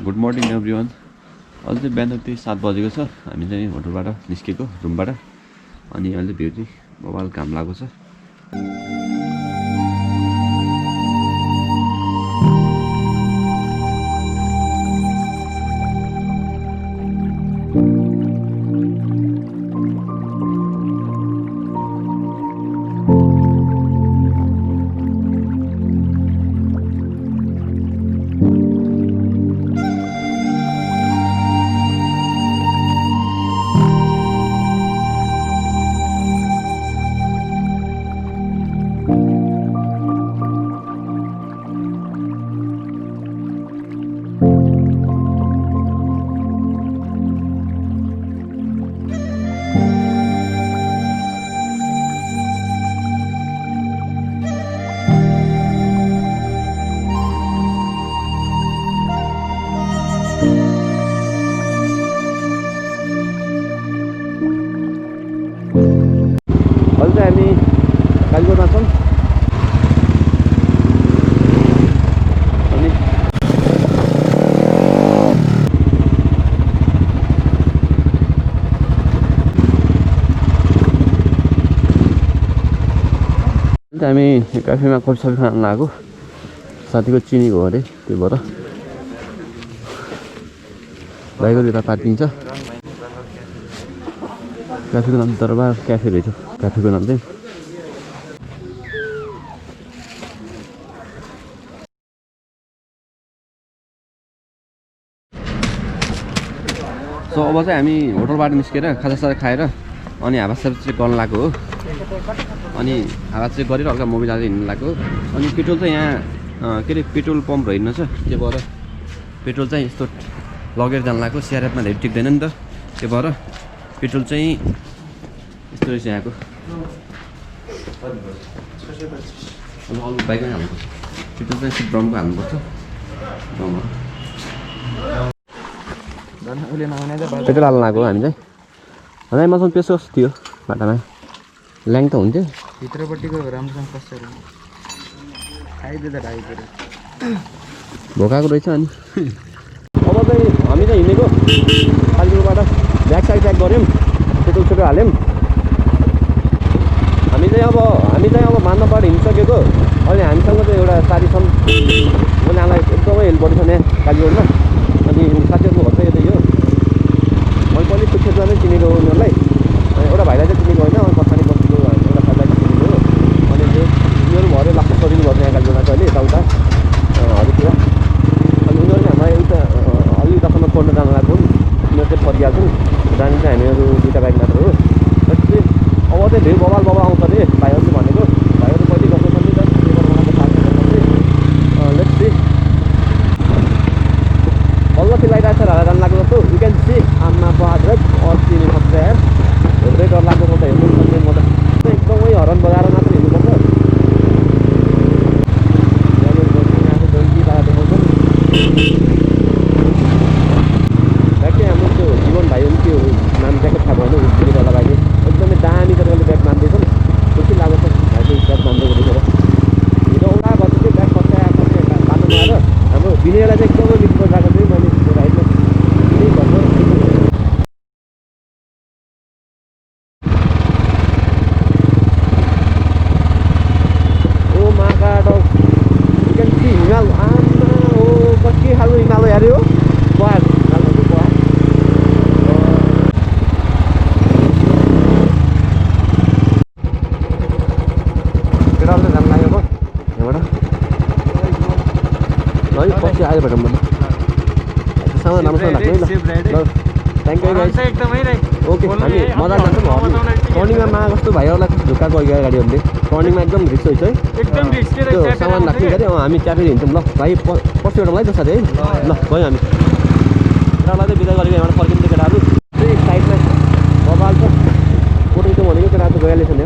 Good morning everyone. अहिले चाहिँ बिहान त्यही 7 बजेको छ। हामी चाहिँ होटलबाट निस्केको रुमबाट। अनि अहिले भ्यू चाहिँ बबाल घाम लागेको छ। हामी कालीगोठमा छौँ अनि हामी क्याफेमा कफी सफी खान लागेको। साथीको चिनीको हो अरे, त्यो भएर भाइको यता पार्किङ छ। क्याफेको नाम दरबार क्याफे रहेछ। क्याफेको नाम चाहिँ सो अब चाहिँ हामी होटलबाट निस्केर खाजासाजा खाएर अनि हावासावा चाहिँ गर्न लागेको हो। अनि हावा चाहिँ गरेर हल्का मोबाइल हालेर हिँड्नु लागेको। अनि पेट्रोल चाहिँ यहाँ के अरे पेट्रोल पम्प रहेनछ, त्यो भएर पेट्रोल चाहिँ यस्तो लगेर जानु लागेको। सिआरएफमा धेरै टिक्दैन नि त, त्यो भएर पेट्रोल चाहिँ यस्तो रहेछ यहाँको। अब अरू बाइकमै हाल्नुपर्छ पेट्रोल चाहिँ ड्रमको हाल्नुपर्छ। पेट्रोल हाल्नु लागेको हामी चाहिँ। अनि मसँग पेसोस थियो बाटामा, ल्याङ त हुन्थ्यो भित्रपट्टिको राम्रोसँग कस्तो खाइदिँदा ढाइतिर भोकाएको रहेछ। अनि अब चाहिँ हामी चाहिँ हिँडेको कालीगोठबाट ब्याक साइड प्याक गऱ्यौँ, पेट्रोल सेट्रोल हाल्यौँ। हामी चाहिँ अब मान्नबाट हिँडिसकेको। अनि हामीसँग चाहिँ एउटा साथी छन्, उनीहरूलाई एकदमै हेल्प गरेको छ यहाँ कालीगोठमा। अनि साथीहरूको घर चाहिँ यतै हो। मैले पनि सुत्खेतमा नै चिनेको हो उनीहरूलाई। एउटा भाइलाई चाहिँ चिनेको होइन, बस्ने बस्तीको एउटा साथीलाई चाहिँ चिनेको हो। अनि उनीहरू भरे लाग्छ सजिलो गर्छ यहाँ कालीगोठमा चाहिँ अहिले यताउता हरेतिर। अनि उनीहरू चाहिँ हामीलाई एउटा अलि उतासम्म छोड्न जानु लागेको। उनीहरू चाहिँ फर्किहाल्छन्, जाने चाहिँ हामीहरू दुईवटा बाइक मात्र हो। त्यसपछि अब चाहिँ धेरै बबाल आउँछ अरे भाइहरूले भनेको। भाइहरू कहिले गर्छ नि त, लेट्स सी। बल्ल चिल्लाइरहेको छ जानु लाग्यो जस्तो। यु क्यान सी आम्मा बहादुर अस्ति सक्छ यार, हेर्दै डर लाग्दो छ त हेर्नु सक्दैन। म त एकदमै हरन बजाएर मात्र हिँड्नुपर्छ। ब्यागकै हाम्रो त्यो जीवन भाइ हो नि, त्यो नाम ट्याक्कै थाहा भएन। उसले गर्दा भाइले एकदमै दामी तरिकाले ब्याग मान्दैछन्। खुसी लागेको छ भाइले ब्याग मान्दै देखेर। हिजो औडा गर्दा चाहिँ ब्याग फर्काएर बाटो नआएर हाम्रो विनयलाई चाहिँ एकदमै मिस गरिरहेको चाहिँ मैले त्यो राइडमा यही भन्नु। ओ माका डग यु क्यान सी हिमाल। आमा हो के खालको हिमाल हो यार यो। पहाड खालको पहाड। पेट्रोल चाहिँ जानु लाग्यो यहाँबाट। ल पछि आयो भेटौँ म। सामान राम्रोसँग राख्नु है ल। Thank you guys. ओके हामी मजा जान्छौँ। टर्निङमा मा कस्तो भाइहरूलाई कस्तो झुक्का गयो गाडीहरूले। टर्निङमा एकदम रिक्स हुन्छ है, एकदम रिस्क के त्यो सामान राख्ने गरी। हामी क्याफे हिँड्छौँ ल भाइ। पछि एउटा है त साथी है। ल गयौँ हामी। केटालाई चाहिँ बिदा गरेको यहाँबाट फर्किन्छ केटाहरू। त्यही साइडमा बबाल छ फोटो त्यो भनेको केटाहरू गइहाल्छ नि।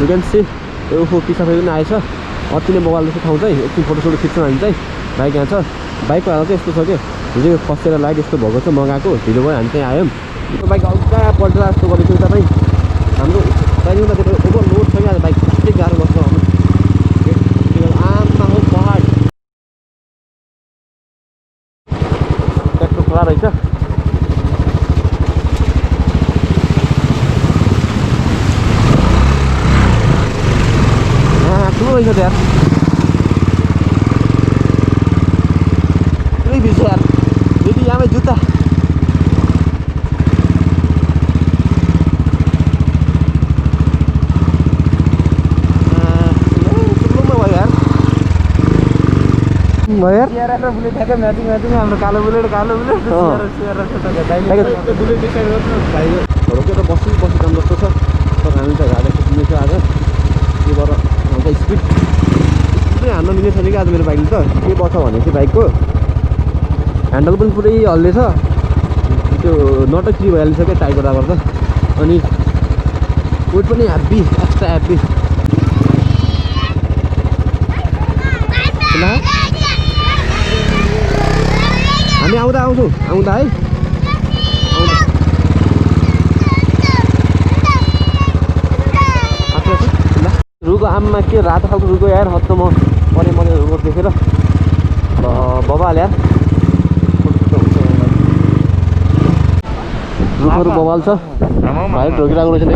यु क्यान सी यो पिसा पनि आएछ। अति नै बगाल जस्तो ठाउँ चाहिँ एकछिन फोटोसोटो खिच्छौँ हामी चाहिँ। बाइक यहाँ छ। बाइकको हाल चाहिँ यस्तो छ कि हिजो फसेर लाइट यस्तो भएको छ, मगाएको ढिलो भयो। हामी चाहिँ आयौँ। बाइक हल्का पल्टा जस्तो गरेको उता चाहिँ हाम्रो कहिले हुँदाखेरि ओभरलोड छ क्या बाइक कति गाह्रो लाग्छ आमा हो पहाड ट्र्याक्टर खडा रहेछ ठुलो रहेछ त यार पुरै भिज्छ यार यदि यहाँमै जुत्ता भयो यार बुलेट ठ्याक्कै म्याचिङ हाम्रो कालो बुलेट रोकेर बसी काम जस्तो छ तर हामी त गाडी कुद्नेछ आज के भएर हल्का स्पिडै हान्न मिल्ने छैन कि आज मेरो बाइकले त के पर्छ भने चाहिँ बाइकको ह्यान्डल पनि पुरै हल्ले छ त्यो नटै फ्री भइहाल्छ क्या टाइट गर्दा गर्दा अनि वेट पनि ह्याप्पी एक्स्ट्रा ह्याप्पी हामी आउँदा है रुखको आममा के रातो खालको रुखको यार हत्त म परे रोड देखेर बबाल यार रुखहरू बबाल छ भाइ ढोकिरहेको रहेछ नि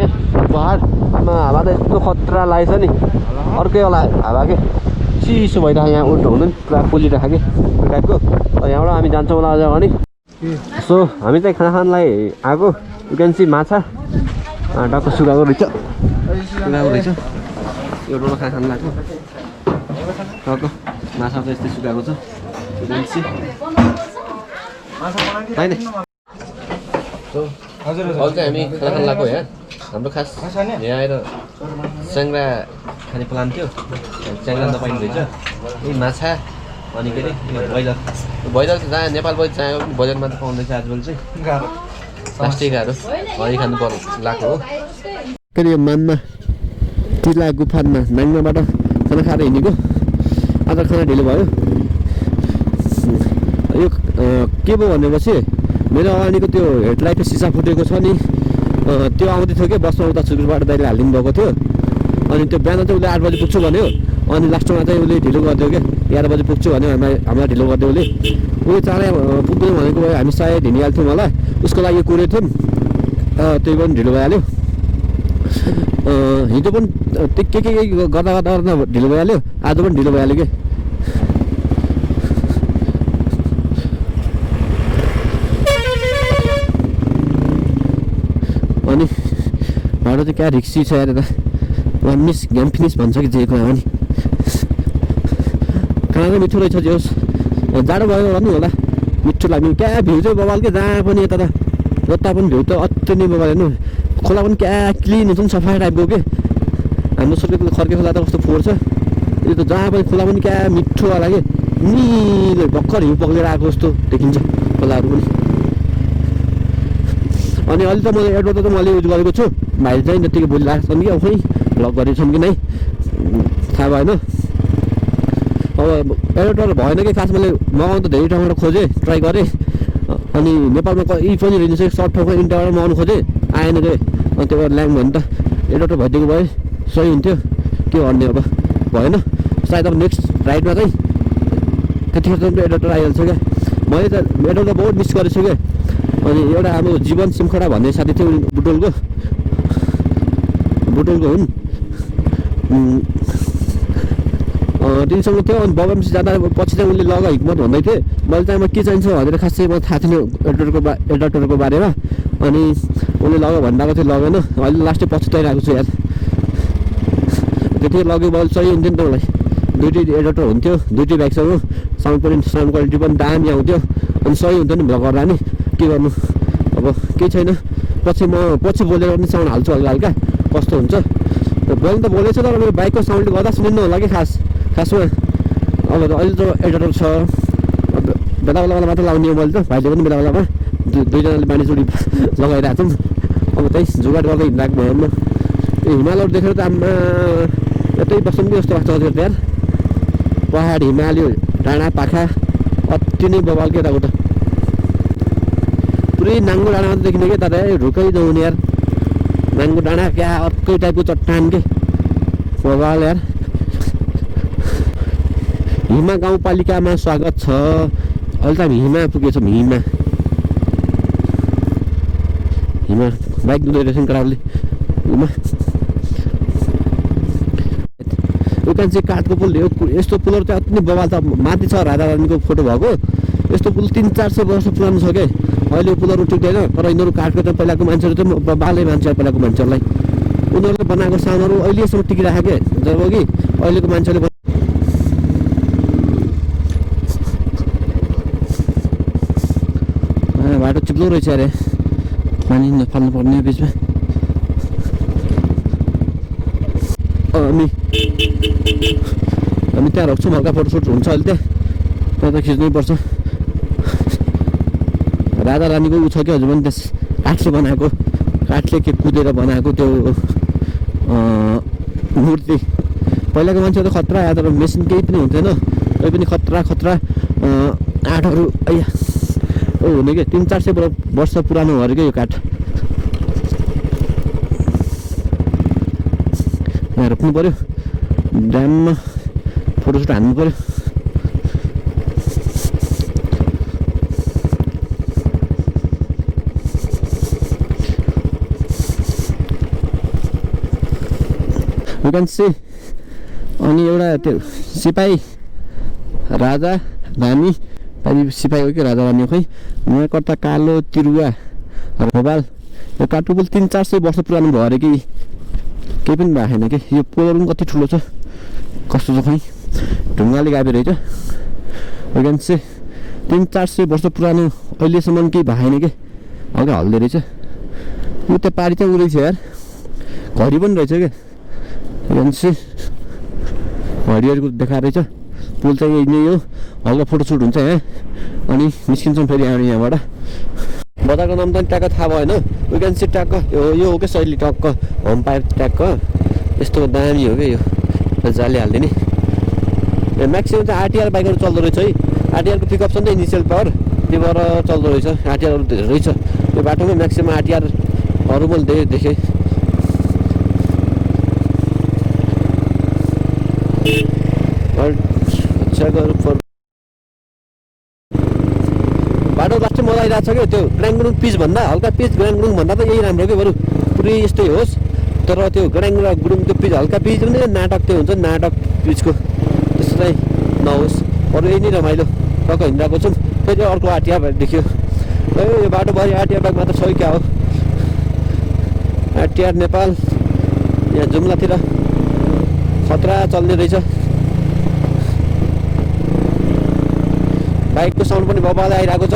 पहाडमा हावा त यस्तो खतरा लागेछ नि अर्कै होला हावा के चिसो भइरहेको यहाँ उल्टो हुँदैन पुरा पोलिरहेको कि टाइपको यहाँबाट हामी जान्छौँ होला अझ अनि सो हामी चाहिँ खाना खानलाई आएको यु क्यान सी माछा टक्क सुकाएको रहेछ एउटा खाना खानु लाग्यो टक्क माछा त यस्तै सुकाएको छ यु क्यान सी होइन हजुर चाहिँ हामी खाना खानु लाग्यो यहाँ हाम्रो खास यहाँ आएर च्याङ्रा खाने प्लान थियो च्याङ्रा नपाइने रहेछ यही माछा अनि के अरे ब्रोइलर त जहाँ नेपाल चाहेको पनि बजारमा त पाउँदैछ आजकल चाहिँ प्लास्टिक गाह्रो हरि खानु लाग्यो हो के अरे यो मानमा तिला गुफानमा नाङ्गाबाट खाना खाएर हिँडेको आज खाना ढिलो भयो यो के भयो भनेपछि मेरो अगाडिको त्यो हेडलाइटको सिसा फुटेको छ नि त्यो आउँदै थियो कि बसमा उता सुकुरबाट दाइले हालिदिनु भएको थियो अनि त्यो बिहान चाहिँ उसले 8 बजी पुग्छु भन्यो अनि लास्टमा चाहिँ उसले ढिलो गरिदियो क्या 11 बजी पुग्छु भन्यो हामीलाई ढिलो गरिदियो उसले उयो चाँडै पुग्दैन भनेको भयो हामी सायद हिँडिहाल्थ्यौँ होला उसको लागि कुरेको थियौँ त्यही पनि ढिलो भइहाल्यो हिजो पनि के गर्दा ढिलो भइहाल्यो आज पनि ढिलो भइहाल्यो कि अनि भाडो चाहिँ क्या रिक्सी छ यार यता मिस गेम फिनिस भन्छ कि जे कुरा हो नि खाना चाहिँ मिठो रहेछ जे होस् जाडो भयो होला नि होला मिठो लाग्ने क्या भ्यू चाहिँ बबाल क्या जहाँ पनि यता त जता पनि भ्यू त अति नै बबाल हेर्नु खोला पनि क्या क्लिन हुन्छ नि सफा टाइपको के हाम्रो सुर्खेतको खर्के खोला त कस्तो फोहोर छ यो त जहाँ पनि खोला पनि क्या मिठो होला कि निलो भर्खर हिउँ पक्रेर आएको जस्तो देखिन्छ खोलाहरू पनि अनि अहिले त मैले एडभर्ट त मैले युज गरेको छु भाइले चाहिँ जतिको बोलिरहेको छन् कि अब खोइ भ्लग गरेको छन् कि नै थाहा भएन अब एडभर्टर भएन कि खास मैले मगाउनु त धेरै ठाउँबाट खोजेँ ट्राई गरेँ अनि नेपालमा कहीँ पनि रहेछ सर्ट ठाउँको इन्डियाबाट मगाउनु खोजेँ आएन रे अनि त्यो ल्याङ भयो नि त एडभर्टर भइदिएको भए सही हुन्थ्यो के गर्ने अब भएन सायद अब नेक्स्ट राइडमा चाहिँ त्यतिखेर चाहिँ एडभर्टर आइहाल्छ क्या मैले त एडभर्टर बहुत मिस गरेको छु क्या अनि एउटा हाम्रो जीवन सिमखडा भन्ने साथी थियो बुटोलको हुन् तिनीसँग थियो अनि बगामसी जाँदा पछि चाहिँ उसले लग हिक्मत भन्दै थिएँ मैले चाहिँ के चाहिन्छ भनेर खास चाहिँ मलाई थाहा थिएन एडभर्टरको बारेमा अनि उसले लग भनिरहेको थियो लगेन अहिले लास्टै पछुताइरहेको छु यार त्यतिखेर लग्यो मैले सही हुन्थ्यो नि त मलाई दुइटै एडभर्टर हुन्थ्यो दुइटै बाइकसँग साउन्ड क्वालिटी पनि दामी आउँथ्यो अनि सही हुन्थ्यो नि भ्लग गर्दा नि के गर्नु अब केही छैन पछि बोलेर पनि साउन्ड हाल्छु हल्का कस्तो हुन्छ बोल्नु त बोलेको छ तर मेरो बाइकको साउन्डले गर्दा सुनिनु होला कि खासमा अब अहिले त एडभर्टर छ बेला बेलामा मात्र लाउने हो मैले त भाइले पनि बेला बेलामा दुईजनाले बाँडीचुडी लगाइरहेको छौँ अब त्यही जुगाड गर्दै हिँडिरहेको भयो म हिमालहरू देखेर त आमा यतै बस्छौँ कि जस्तो लाग्छ हजुर यार पहाड हिमालय डाँडा पाखा अति नै बबाल के यताको त पुरै नाङ्गो डाँडामा त देखिने क्या तर रुकै जाउने यार म्याङ्गो डाँडा क्या अर्कै टाइपको चट्टान के बबाल यार। हिमा गाउँपालिकामा स्वागत छ। अहिले त हामी हिमा पुगेछौँ। हिमा बाइक धुँदै रहेछन् केटाहरूले हिमा। उकान चाहिँ काठको पुल हो। यस्तो पुलहरू चाहिँ अति नै बबाल छ। माथि छ राजा रानीको फोटो भएको यस्तो पुल 300-400 वर्ष पुरानो छ क्या। अहिले यो पुलहरू टिक्दैन तर यिनीहरू काठको चाहिँ पहिलाको मान्छेहरू चाहिँ बालै मान्छे पहिलाको मान्छेहरूलाई उनीहरूले बनाएको सामानहरू अहिलेसम्म टिकिरहेको के जब कि अहिलेको मान्छेले बाटो चिप्लो रहेछ अरे पानी नफाल्नु पर्ने बिचमा। हामी त्यहाँ रोक्छौँ हल्का फोटोसुट हुन्छ अहिले त्यहाँ त खिच्नै पर्छ। राजा रानीको ऊ छ कि हजुर पनि त्यस काठले बनाएको काठले के कुदेर बनाएको त्यो मूर्ति पहिलाको मान्छे त खतरा आयो तर मेसिन केही पनि हुन्थेन तै पनि खतरा आठहरू आइया हुने कि 300-400 वर्ष पुरानो हो अरे क्या यो काठ। यहाँ रोक्नु पऱ्यो ड्याममा फोटोसुट हान्नु पऱ्यो। अनि एउटा त्यो सिपाही राजा रानी सिपाही हो कि राजा रानी हो खै नयाँकर्ता कालो तिरुवा भोबाल। यो काठको पुल 300-400 वर्ष पुरानो भयो अरे कि केही पनि भएको छैन कि। यो पुलहरू पनि कति ठुलो छ कस्तो छ खै ढुङ्गाले गाबे रहेछ। वैज्ञानिक चाहिँ 300-400 वर्ष पुरानो अहिलेसम्म केही भएको छैन कि हल्का हल्दै रहेछ। यो त पारी चाहिँ उडेको छ यार घडी पनि रहेछ क्या वैज्ञानिक घडीहरूको देखाएर रहेछ। पुल चाहिँ यही नै हो हल्का फोटोसुट हुन्छ यहाँ अनि निस्किन्छौँ फेरि हामी यहाँबाट। बजारको नाम त ट्याक्क थाहा भएन वैज्ञानिक चाहिँ ट्याक्क यो हो क्या शैली टक्क होमपायर ट्याक्क यस्तो दामी हो क्या यो जाली हालिदिने। म्याक्सिमम् चाहिँ आरटिआर बाइकहरू चल्दो रहेछ है। आरटिआरको पिकअप छ नि त इनिसियल पावर त्यो भएर चल्दो रहेछ। आरटिआरहरू धेरै रहेछ यो बाटोमा म्याक्सिमम् आरटिआरहरू मैले देखेँ। बाटो लास्टै मजा आइरहेको छ क्या त्यो ग्राङगुङ पिच भन्दा हल्का पिच ग्राङगुङ भन्दा त यही राम्रो क्या बरु पुरै यस्तै होस् तर त्यो ग्राङ र गुरुङ त्यो पिच हल्का पिच पनि नाटक त्यो हुन्छ नाटक पिचको त्यस्तो चाहिँ नहोस्। अरू यही नै रमाइलो टक्क हिँडिरहेको छौँ फेरि अर्को आरटिआर देखियो यो बाटोभरि आरटिआर बाइक मात्र छ क्या हो। आरटिआर नेपाल यहाँ जुम्लातिर खतरा चल्ने रहेछ। बाइकको साउन्ड पनि बबालै आइरहेको छ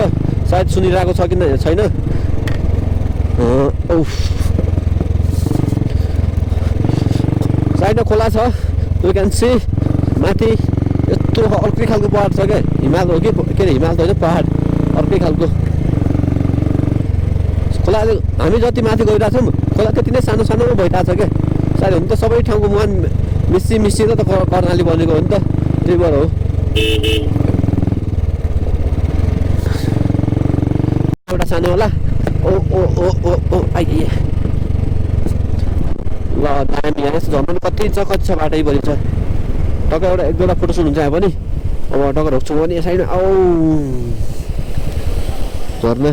सायद सुनिरहेको छ कि छैन। साइडमा खोला छ यु क्यान सी माथि यत्रो अर्कै खालको पहाड छ क्या हिमाल हो कि के अरे हिमाल त होइन पहाड अर्कै खालको खोला। हामी जति माथि गइरहेछौँ खोला त्यति नै सानो सानो भइरहेको छ क्या सायद हुन त सबै ठाउँको मुहान मिसिएर त कर्णाली बनेको हो नि त त्यही भएर हो। एउटा सानो होला ओ आइए ल दामी यहाँ झन् कति छ बाटैभरि छ टक्क एउटा एक दुईवटा फोटोसुट हुन्छ यहाँ पनि। अब टक्क रोक्छौँ भने यो साइडमा झर्ना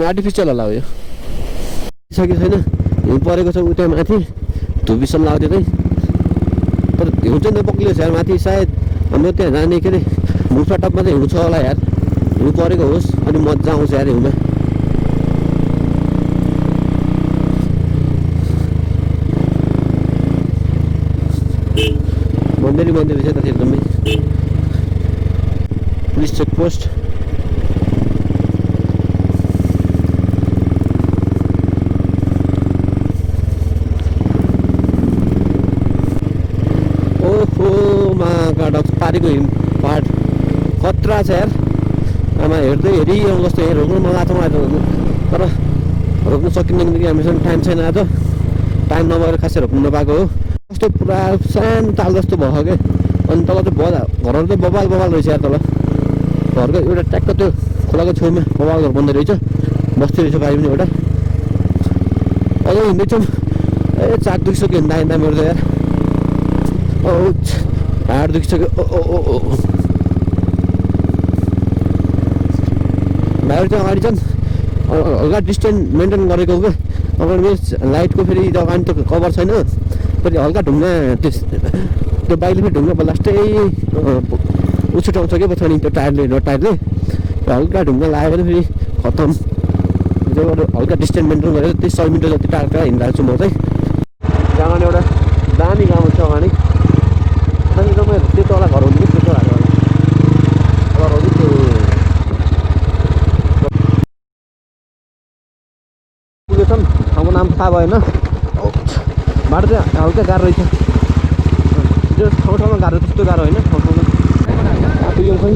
आर्टिफिसियल होला हो यो छ कि छैन हिउँ परेको छ उता माथि धुपीसम्म लाग्थ्यो चाहिँ तर हिउँ चाहिँ नपक्लियो छ यार माथि सायद हाम्रो त्यहाँ जाने के अरे मुफा टपमा चाहिँ हिउँ छ होला यार हिउँ परेको होस् अनि मजा आउँछ यार हिउँमा। मन्दिर रहेछ त एकदमै पुलिस चेकपोस्ट पारीको हिम पहाड खतरा छ यार आमा हेर्दै हेरिरहँ जस्तो यहाँ रोक्नु मन लाग्छ मलाई तर रोक्नु सकिँदैन कि हामीसँग टाइम छैन आज टाइम नभएर खासै रोक्नु नपाएको हो। कस्तो पुरा सानो ताल जस्तो भयो क्या अनि तल चाहिँ घरहरू चाहिँ बबाल रहेछ यार तल घरको एउटा ट्याक्क त्यो खोलाको छेउमा बबाल घर बन्दै रहेछ बस्ती रहेछ गाई पनि एउटा अझै हिँड्दैछौँ ए चाक दुखिसक्यो हिँड्दा हिँड्दा मेरो त यार हाड दुखिसक्यो भाइहरू चाहिँ अगाडि छन् हल्का डिस्टेन्स मेन्टेन गरेको क्या अगाडि लाइटको फेरि अगाडि त कभर छैन फेरि हल्का ढुङ्गा त्यो बाइकले फेरि ढुङ्गा लास्टै उछुटाउँछ क्या पछाडि त्यो टायरले टायरले हल्का ढुङ्गा लाग्यो भने फेरि खतम हल्का डिस्टेन्स मेन्टेन गरेर 30-100 मिटर जति टाढा टाढा हिँडिरहेको छु म चाहिँ त्यहाँ एउटा दामी गाउँ छ अगाडि एकदमै सेतोवाला घर हुन्थ्यो कि सेतो हालेवाला घर हो कि त्यो पुगेछन् ठाउँको नाम थाहा भएन बाटो चाहिँ हल्का गाह्रो रहेछ त्यो ठाउँ ठाउँमा गाह्रो त्यस्तो गाह्रो होइन ठाउँ ठाउँमा पुग्यौँ खै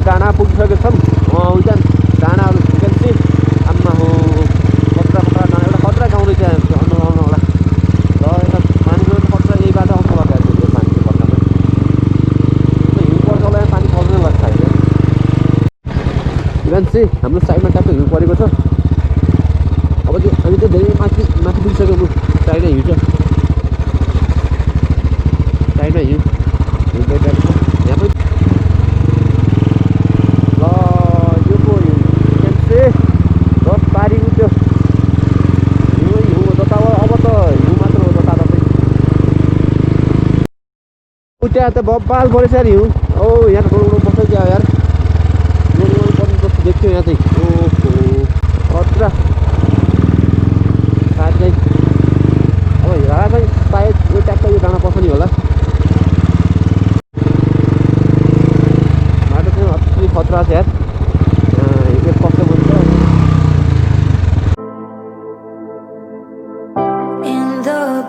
डाँडा पुगिसकेको छौँ उल्टा डाँडाहरू पुगेपछि आम्मा हो खतरा खतरा डाँडा एउटा खतरा गाउँ रहेछ आउनु होला र यता पानीको खतरा यही बाटो आउँछ होला त्यो पानीको खतरामा हिउँ पर्छ होला पानी पर्दैन लाग्छ अहिले इभेन चाहिँ हाम्रो साइडमा ट्याक्क हिउँ परेको छ अब त्यो हामी चाहिँ धेरै माथि पुगिसक्यौँ साइडमा हिउँ छ साइडमा हिउँ गइरहेको छ यहाँ पनि पारीको त्यो हिउँ जता अब त हिउँ मात्र हो जताततै त्यहाँ त बब्बाल परेछ यार हिउँ ओ यहाँ त गोरु बस्छ क्या यार गोरु पर्नु जस्तो देख्थ्यो यहाँ चाहिँ ओहो खतरा सायद चाहिँ अब हिँडा चाहिँ सायद यो ट्याक्क यो डाँडा पर्छ नि होला बाटो चाहिँ अति खतरा छ यार हिँडेर कस्तो हुन्छ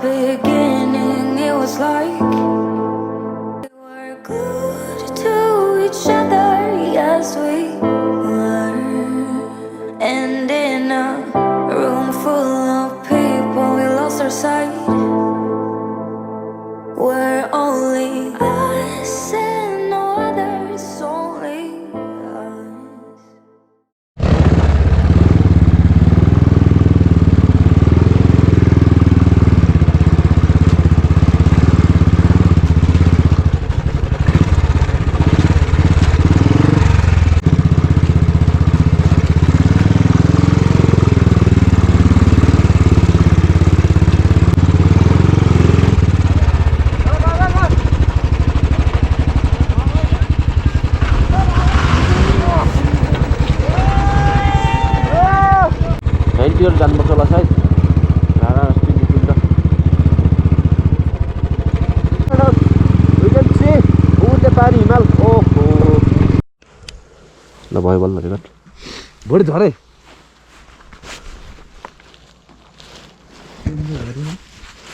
beginning it was like we were good to each other, yes we were, and in a room full of people we lost our sight. We're only us and no others, only us. जानुपर्छ होला सायद पारी हिमाल ओहो ल भयो बल्ल record भोलि झरे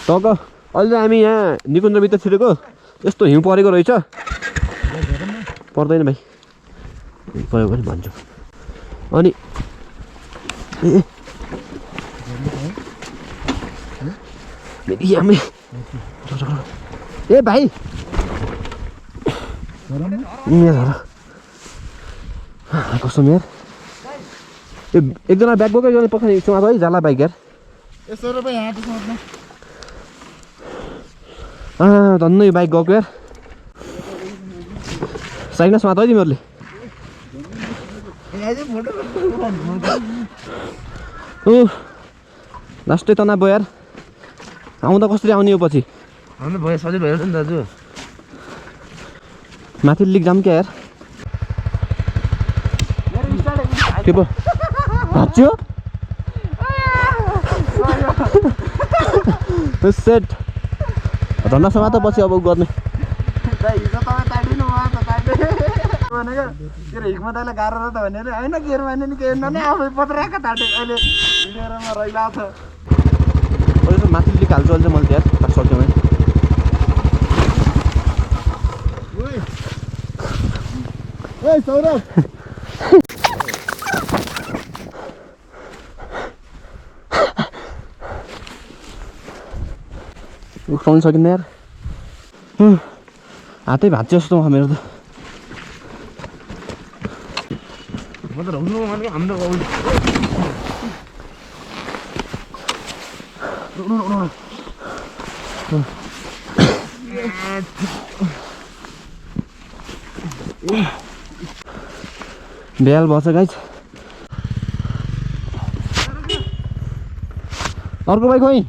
तक अहिले हामी यहाँ निकुञ्जभित्र छिरेको यस्तो हिउँ परेको रहेछ पर्दैन भाइ पऱ्यो भने भन्छु अनि ए भाइ कस्तो यार एकजना ब्याग बोकेर पखाइ सुमा भाइ जाला बाइक यार धन्नै यो बाइक गएको यार साइडमा समात है तिमीहरूले लास्टै तनाव भयो यार आउँदा कसरी आउने यो पछि आउनु भयो सजिलो भयो नि दाजु माथि लिक जाम क्या यार के पो भाँच्यो सेट धन्दासम्म त पछि अब गर्ने हिक्म दाइलाई गाह्रो र त भनेर होइन केयर माने नि केयर नै आफै पत्रिका ताटे अहिले हिँडेरमा रहिला छ माथि लिक हाल्छु अहिले मैले यार सक्यो भने ए सौरभ उठाउनु सकिन्न यार हातै भाँच्यो जस्तो भयो मेरो त म त रोक्नु माने हाम्रो बेहाल भएछ गाइस अर्को बाइक खोइ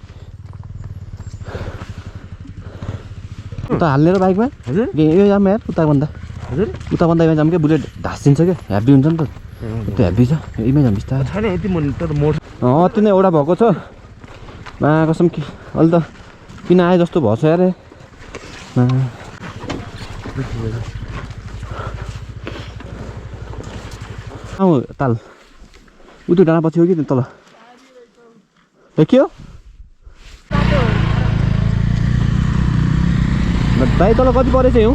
उता हाल्ने र बाइकमा हजुर यो जाम यार उताभन्दा हजुर उताभन्दा यहाँ जाम क्या बुलेट ढाँसिन्छ क्या हेभी हुन्छ नि त त्यो हेभी छ यहीमै जाम बिस्तारै छैन यति मन त मोड अति नै एउटा भएको छ मा कसम कि अहिले त किन आए जस्तो भएछ यार ताल उतो डाँडा पछि हो कि तल देखियो भाइ तल कति परेछ यो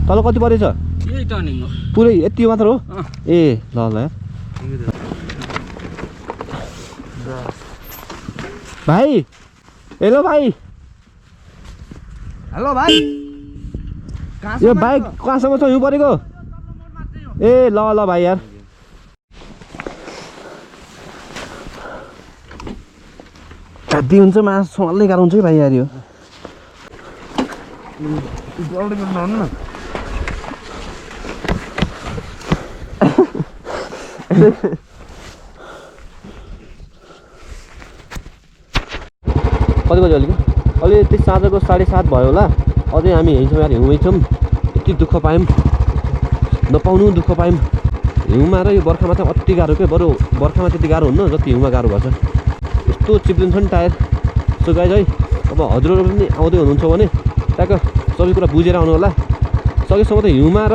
तल कति परेछ यही टर्निङ हो पुरै यति मात्र हो ए ल ल भाइ हेलो भाइ हेलो भाइ यो बाइक कहाँसम्म छ हिउँ परेको ए ल ल भाइ यार हेभी हुन्छ मासु सम्हाल्नै गाह्रो हुन्छ कि भाइ यार यो जल्दी गर्नु न कति बज्यो अलिक अलि यति साँझको 7:30 भयो होला अझै हामी यहीँ छौँ यार हिउँमै छौँ यति दुःख पायौँ नपाउनु दुःख पायौँ हिउँमा र यो बर्खामा चाहिँ अति गाह्रो क्या बरु बर्खामा त्यति गाह्रो हुन्न जति हिउँमा गाह्रो भएछ यस्तो चिप्लिन्छ नि टायर सो गाइज है अब हजुरहरू पनि आउँदै हुनुहुन्छ भने ट्याक्क सबै कुरा बुझेर आउनु होला सकेसम्म त हिउँमा र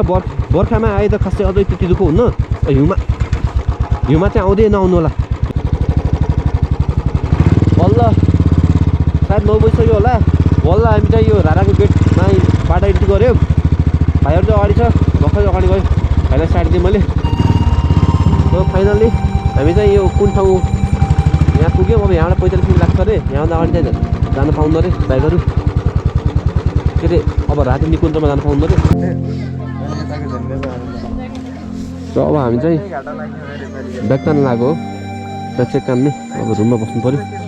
बर्खामा आए त खासै अझै त्यति दुःख हुन्न हिउँमा चाहिँ आउँदै नआउनु होला बल्ल सायद 9 बजिसक्यो होला बल्ल हामी चाहिँ यो राराको गेटमा बाटो एन्ट्री गऱ्यो भाइहरू चाहिँ अगाडि छ भर्खर अगाडि गयो भाइलाई साइड दिएँ मैले सो फाइनल्ली हामी चाहिँ यो कुन ठाउँ यहाँ पुग्यौँ अब यहाँबाट 45 मिनट लाग्छ अरे यहाँभन्दा अगाडि चाहिँ जानु पाउँदो अरे बाइकहरू के अरे अब राति निकुञ्जमा जानु पाउँदो अरे र अब हामी चाहिँ ब्याग तान्नु लाग्यो ब्याग चेक तान्ने अब रुममा बस्नु पऱ्यो